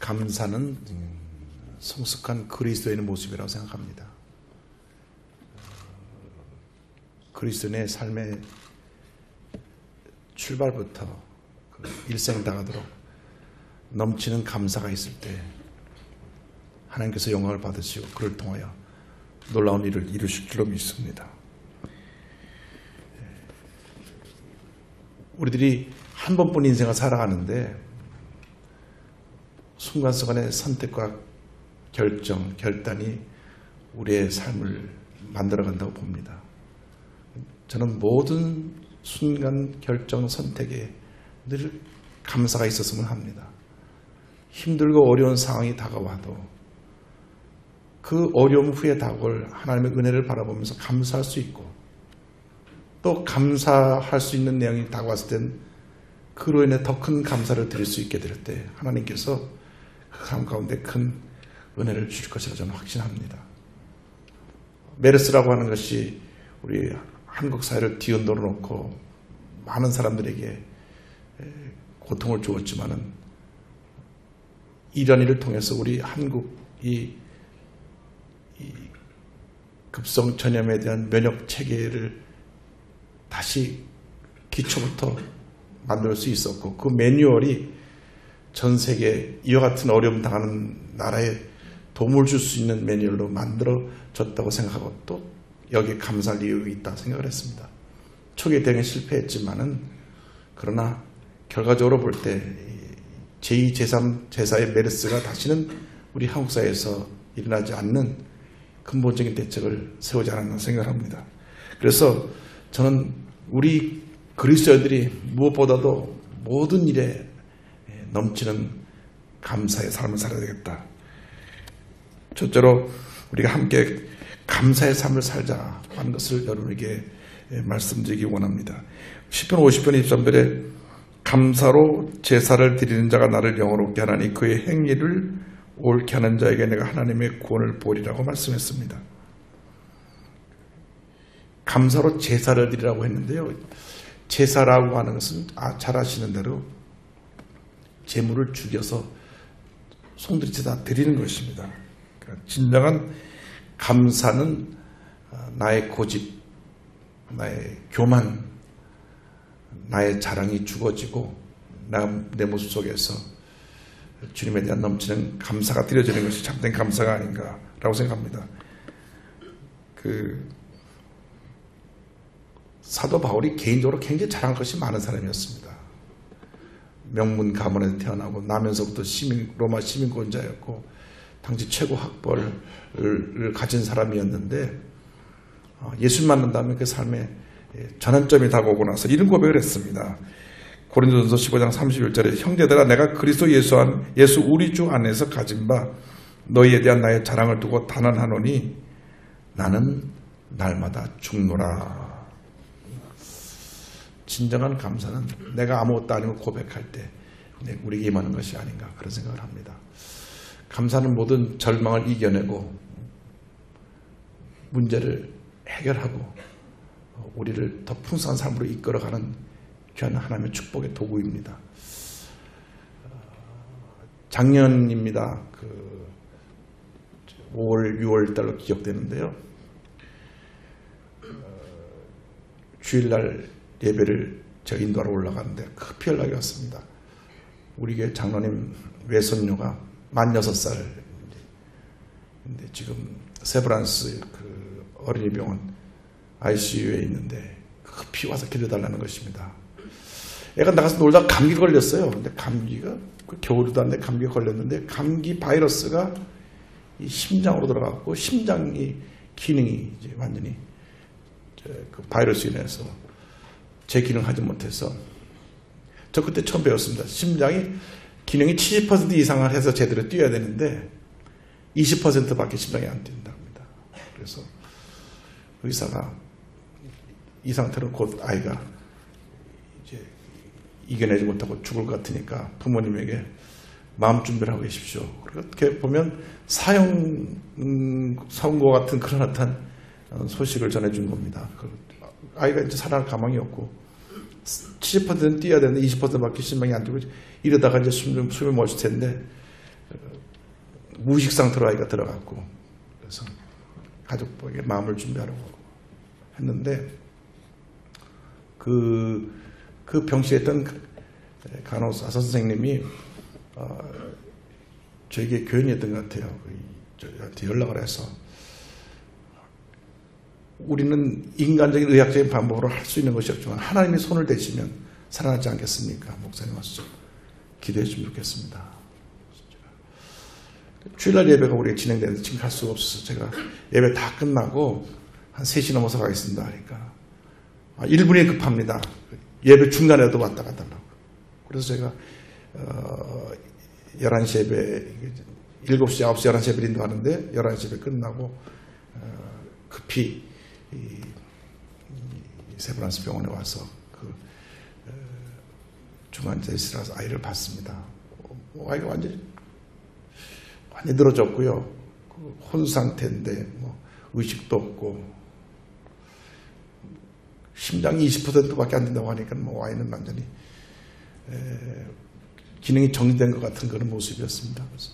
감사는 성숙한 그리스도인의 모습이라고 생각합니다. 그리스도인의 삶의 출발부터 일생 다하도록 넘치는 감사가 있을 때 하나님께서 영광을 받으시고 그를 통하여 놀라운 일을 이루실 줄로 믿습니다. 우리들이 한 번뿐 인생을 살아가는데 순간순간의 선택과 결정, 결단이 우리의 삶을 만들어간다고 봅니다. 저는 모든 순간 결정, 선택에 늘 감사가 있었으면 합니다. 힘들고 어려운 상황이 다가와도 그 어려움 후에 다가올 하나님의 은혜를 바라보면서 감사할 수 있고 또 감사할 수 있는 내용이 다가왔을 땐 그로 인해 더 큰 감사를 드릴 수 있게 될 때 하나님께서 그 삶 가운데 큰 은혜를 주실 것이라 저는 확신합니다. 메르스라고 하는 것이 우리 한국 사회를 뒤흔들어 놓고 많은 사람들에게 고통을 주었지만은 이런 일을 통해서 우리 한국이 이 급성 전염에 대한 면역 체계를 다시 기초부터 만들 수 있었고 그 매뉴얼이 전 세계 이와 같은 어려움 당하는 나라에 도움을 줄 수 있는 매뉴얼로 만들어졌다고 생각하고 또 여기에 감사할 이유가 있다 생각을 했습니다. 초기에 대응에 실패했지만은 그러나 결과적으로 볼 때 제2, 제3, 제4의 메르스가 다시는 우리 한국 사회에서 일어나지 않는 근본적인 대책을 세우지 않았나 생각합니다. 그래서 저는 우리 그리스도인들이 무엇보다도 모든 일에 넘치는 감사의 삶을 살아야 되겠다. 첫째로 우리가 함께 감사의 삶을 살자 하는 것을 여러분에게 말씀드리기 원합니다. 시편 50편 23절에 감사로 제사를 드리는 자가 나를 영화롭게 하나니 그의 행위를 옳게 하는 자에게 내가 하나님의 구원을 보리라고 말씀했습니다. 감사로 제사를 드리라고 했는데요. 제사라고 하는 것은 잘 아시는 대로 제물을 죽여서 송두리째 드리는 것입니다. 그러니까 진정한 감사는 나의 고집, 나의 교만, 나의 자랑이 죽어지고 내 모습 속에서 주님에 대한 넘치는 감사가 드려지는 것이 참된 감사가 아닌가라고 생각합니다. 사도 바울이 개인적으로 굉장히 자랑할 것이 많은 사람이었습니다. 명문 가문에서 태어나고 나면서부터 로마 시민권자였고 당시 최고 학벌을 가진 사람이었는데 예수 만난 다음에 그 삶에 전환점이 다가오고 나서 이런 고백을 했습니다. 고린도전서 15장 31절에 형제들아 내가 그리스도 예수 우리 주 안에서 가진 바 너희에 대한 나의 자랑을 두고 단언하노니 나는 날마다 죽노라. 진정한 감사는 내가 아무것도 아니고 고백할 때 우리에게 임하는 것이 아닌가 그런 생각을 합니다. 감사는 모든 절망을 이겨내고 문제를 해결하고 우리를 더 풍성한 삶으로 이끌어가는 귀한 하나님의 축복의 도구입니다. 작년입니다. 5월, 6월 달로 기억되는데요. 주일날 예배를 제가 인도하러 올라가는데 급히 연락이 왔습니다. 우리 교회 장로님 외손녀가 만 6살. 근데 지금 세브란스 어린이병원 ICU에 있는데 급히 와서 기도해달라는 것입니다. 애가 나가서 놀다가 감기 걸렸어요. 근데 감기가 겨울이도 안돼 감기가 걸렸는데 감기 바이러스가 이 심장으로 들어갔고 심장이 기능이 이제 완전히 그 바이러스로 인해서 제 기능 하지 못해서 저 그때 처음 배웠습니다. 심장이 기능이 70% 이상을 해서 제대로 뛰어야 되는데 20%밖에 심장이 안 뛴답니다. 그래서 의사가 이 상태로 곧 아이가 이제 이겨내지 못하고 죽을 것 같으니까 부모님에게 마음 준비를 하고 계십시오. 그렇게 보면 사형선고 같은 그런 어떤 소식을 전해준 겁니다. 아이가 이제 살아날 가망이 없고 70%는 뛰어야 되는데 20%밖에 심장이 안 뛰고 이러다가 이제 숨을 멈출 텐데 무의식 상태로 아이가 들어갔고, 그래서 가족에게 마음을 준비하려고 했는데, 그 병실에 있던 간호사 선생님이 저에게 교인이었던 것 같아요. 저한테 연락을 해서, 우리는 인간적인 의학적인 방법으로 할 수 있는 것이 없지만 하나님이 손을 대시면 살아나지 않겠습니까? 목사님 와서 기도해 주면 좋겠습니다. 주일날 예배가 우리가 진행되는데 지금 갈 수가 없어서 제가 예배 다 끝나고 한 3시 넘어서 가겠습니다 하니까 1분이 급합니다. 예배 중간에도 왔다 갔다 하려고. 그래서 제가 11시 예배, 7시, 9시, 11시 예배 인도하는데 11시 예배 끝나고 급히 이 세브란스 병원에 와서 그 중환자실에서 아이를 봤습니다. 아이가 완전히 늘어졌고요. 혼 상태인데 뭐 의식도 없고 심장이 20%밖에 안 된다고 하니까 뭐 아이는 완전히 기능이 정지된 것 같은 그런 모습이었습니다. 그래서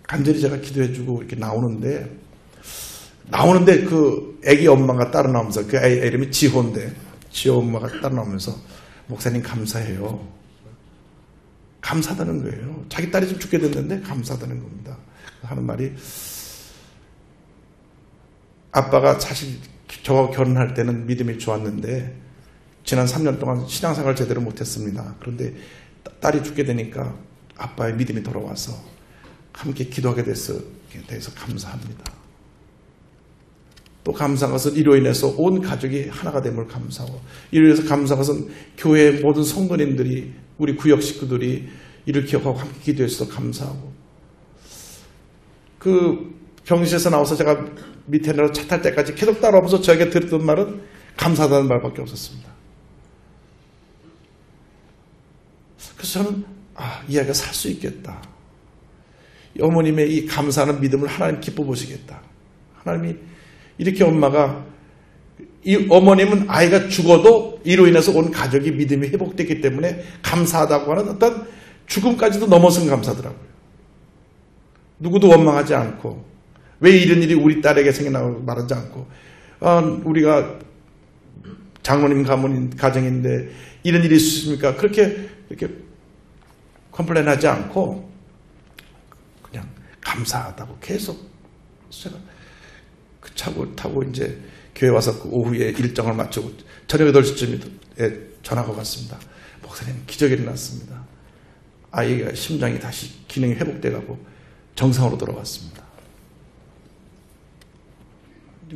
간절히 제가 기도해주고 이렇게 나오는데 그 애기 엄마가 따라 나오면서 그 아이 이름이 지호인데 지호 엄마가 따라 나오면서 목사님 감사해요. 감사하다는 거예요. 자기 딸이 좀 죽게 됐는데 감사하다는 겁니다. 하는 말이 아빠가 사실 저하고 결혼할 때는 믿음이 좋았는데 지난 3년 동안 신앙생활을 제대로 못했습니다. 그런데 딸이 죽게 되니까 아빠의 믿음이 돌아와서 함께 기도하게 돼서 감사합니다. 또 감사한 것은 이로 인해서 온 가족이 하나가 됨을 감사하고, 이로 인해서 감사한 것은 교회의 모든 성도님들이, 우리 구역 식구들이 이를 기억하고 함께 기도해서 감사하고, 그 병실에서 나와서 제가 밑에 내려 차 탈 때까지 계속 따라오면서 저에게 들었던 말은 감사하다는 말밖에 없었습니다. 그래서 저는 이 아이가 살 수 있겠다. 이 어머님의 이 감사하는 믿음을 하나님 기뻐 보시겠다. 하나님이 이렇게 엄마가, 이 어머님은 아이가 죽어도 이로 인해서 온 가족이 믿음이 회복됐기 때문에 감사하다고 하는 어떤 죽음까지도 넘어선 감사더라고요. 누구도 원망하지 않고, 왜 이런 일이 우리 딸에게 생겨나고 말하지 않고, 우리가 장모님 가정인데 이런 일이 있으십니까? 그렇게 컴플레인하지 않고 그냥 감사하다고 계속. 제가 그 차고 타고 이제 교회 와서 그 오후에 일정을 마치고 저녁 8시쯤에 전화가 왔습니다. 목사님, 기적이 일어났습니다. 아이가 심장이 다시 기능이 회복돼가고 정상으로 돌아왔습니다.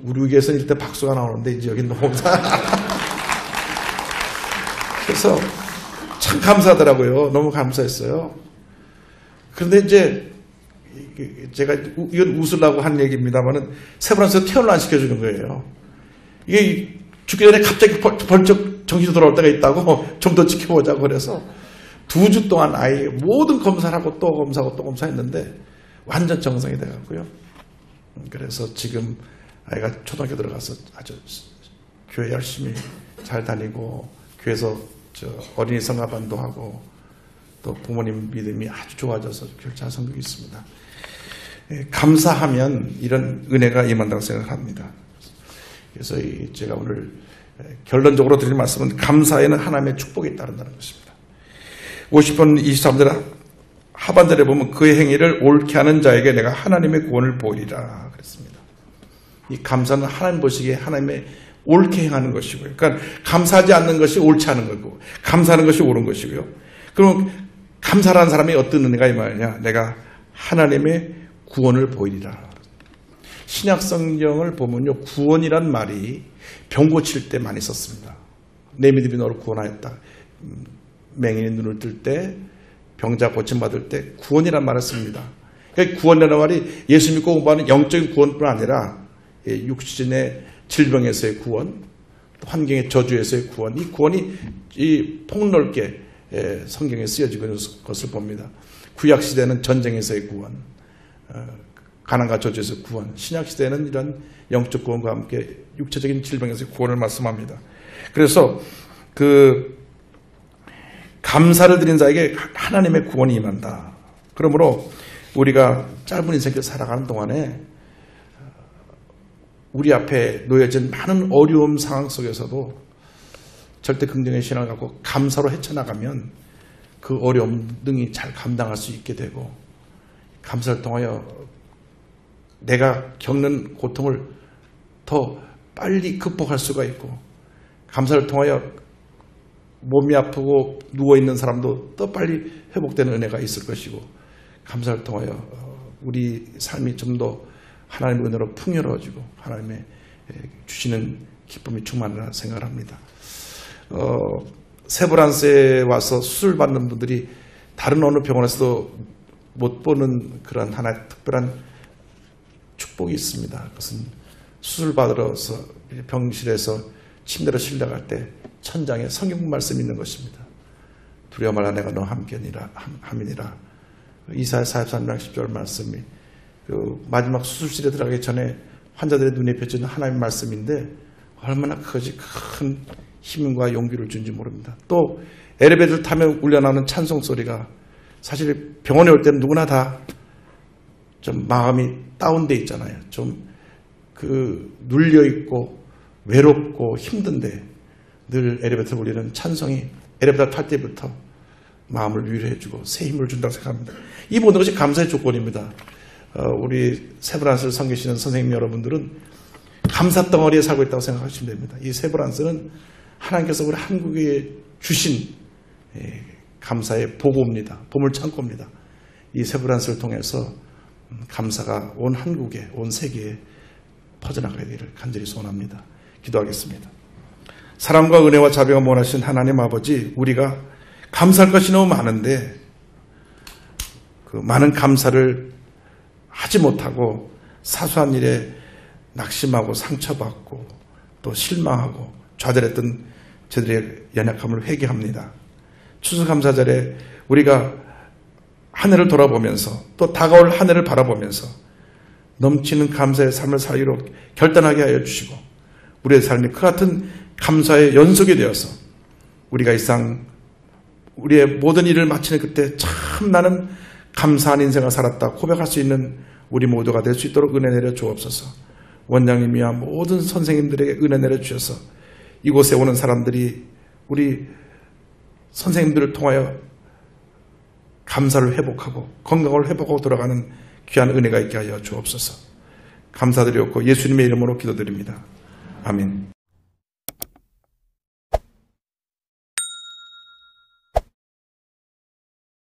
우리 교회에서는 일단 박수가 나오는데 이제 여기는 너무 그래서 참 감사하더라고요. 너무 감사했어요. 그런데 이제 제가 이건 웃으려고 한 얘기입니다만은 세브란스에서 퇴원을 안 시켜주는 거예요. 이게 죽기 전에 갑자기 벌쩍 정신이 돌아올 때가 있다고 좀 더 지켜보자고 그래서 2주 동안 아이 모든 검사를 하고 또 검사하고 또 검사했는데 완전 정상이 돼갖고요. 그래서 지금 아이가 초등학교 들어가서 아주 교회 열심히 잘 다니고 교회에서 어린이 성가반도 하고 또 부모님 믿음이 아주 좋아져서 교회 잘 섬기고 있습니다. 감사하면 이런 은혜가 임한다고 생각합니다. 그래서 제가 오늘 결론적으로 드릴 말씀은 감사에는 하나님의 축복이 따른다는 것입니다. 50번 23절 하반절에 보면 그의 행위를 옳게 하는 자에게 내가 하나님의 구원을 보이리라 그랬습니다. 이 감사는 하나님 보시기에 하나님의 옳게 행하는 것이고요. 그러니까 감사하지 않는 것이 옳지 않은 거고 감사하는 것이 옳은 것이고요. 그럼 감사하는 사람이 어떤 은혜가 임하느냐? 내가 하나님의 구원을 보이리라. 신약 성경을 보면요, 구원이란 말이 병 고칠 때 많이 썼습니다. 내 믿음이 너를 구원하였다. 맹인이 눈을 뜰 때, 병자 고침받을 때 구원이란 말을 씁니다. 그러니까 구원이라는 말이 예수 믿고 공부하는 영적인 구원뿐 아니라 육신의 질병에서의 구원, 환경의 저주에서의 구원, 이 구원이 폭넓게 성경에 쓰여지고 있는 것을 봅니다. 구약시대는 전쟁에서의 구원, 가난과 저주에서의 구원, 신약시대는 이런 영적 구원과 함께 육체적인 질병에서의 구원을 말씀합니다. 그래서 감사를 드린 자에게 하나님의 구원이 임한다. 그러므로 우리가 짧은 인생을 살아가는 동안에 우리 앞에 놓여진 많은 어려움 상황 속에서도 절대 긍정의 신앙을 갖고 감사로 헤쳐나가면 그 어려움 등이 잘 감당할 수 있게 되고, 감사를 통하여 내가 겪는 고통을 더 빨리 극복할 수가 있고, 감사를 통하여 몸이 아프고 누워있는 사람도 더 빨리 회복되는 은혜가 있을 것이고, 감사를 통하여 우리 삶이 좀 더 하나님의 은혜로 풍요로워지고 하나님의 주시는 기쁨이 충만하라 생각을 합니다. 세브란스에 와서 수술 받는 분들이 다른 어느 병원에서도 못 보는 그런 하나의 특별한 축복이 있습니다. 그것은 수술 받으러서 병실에서 침대로 실려갈 때 천장에 성경 말씀이 있는 것입니다. 두려워 말라 내가 너와 함께함이니라. 이사야 43장 10절 말씀이 마지막 수술실에 들어가기 전에 환자들의 눈에 비춰지는 하나님의 말씀인데 얼마나 그것이 큰 힘과 용기를 준지 모릅니다. 또 엘리베이터를 타면 울려나오는 찬송 소리가, 사실 병원에 올 때는 누구나 다 좀 마음이 다운돼 있잖아요. 좀 눌려 있고 외롭고 힘든데 늘 엘리베이터를 울리는 찬송이 엘리베이터 탈 때부터 마음을 위로해주고 새 힘을 준다고 생각합니다. 이 모든 것이 감사의 조건입니다. 우리 세브란스를 섬기시는 선생님 여러분들은 감사 덩어리에 살고 있다고 생각하시면 됩니다. 이 세브란스는 하나님께서 우리 한국에 주신 감사의 보고입니다. 보물창고입니다. 이 세브란스를 통해서 감사가 온 한국에, 온 세계에 퍼져나가야 되기를 간절히 소원합니다. 기도하겠습니다. 사랑과 은혜와 자비가 원하신 하나님 아버지, 우리가 감사할 것이 너무 많은데 그 많은 감사를 하지 못하고 사소한 일에 낙심하고 상처받고 또 실망하고 좌절했던 저들의 연약함을 회개합니다. 추수감사절에 우리가 한 해를 돌아보면서 또 다가올 한 해를 바라보면서 넘치는 감사의 삶을 살기로 결단하게 하여 주시고, 우리의 삶이 그 같은 감사의 연속이 되어서 우리가 이상 우리의 모든 일을 마치는 그때 참 나는 감사한 인생을 살았다 고백할 수 있는 우리 모두가 될 수 있도록 은혜 내려 주옵소서. 원장님이야 모든 선생님들에게 은혜 내려 주셔서 이곳에 오는 사람들이 우리 선생님들을 통하여 감사를 회복하고 건강을 회복하고 돌아가는 귀한 은혜가 있게 하여 주옵소서. 감사드렸고 예수님의 이름으로 기도드립니다. 아멘.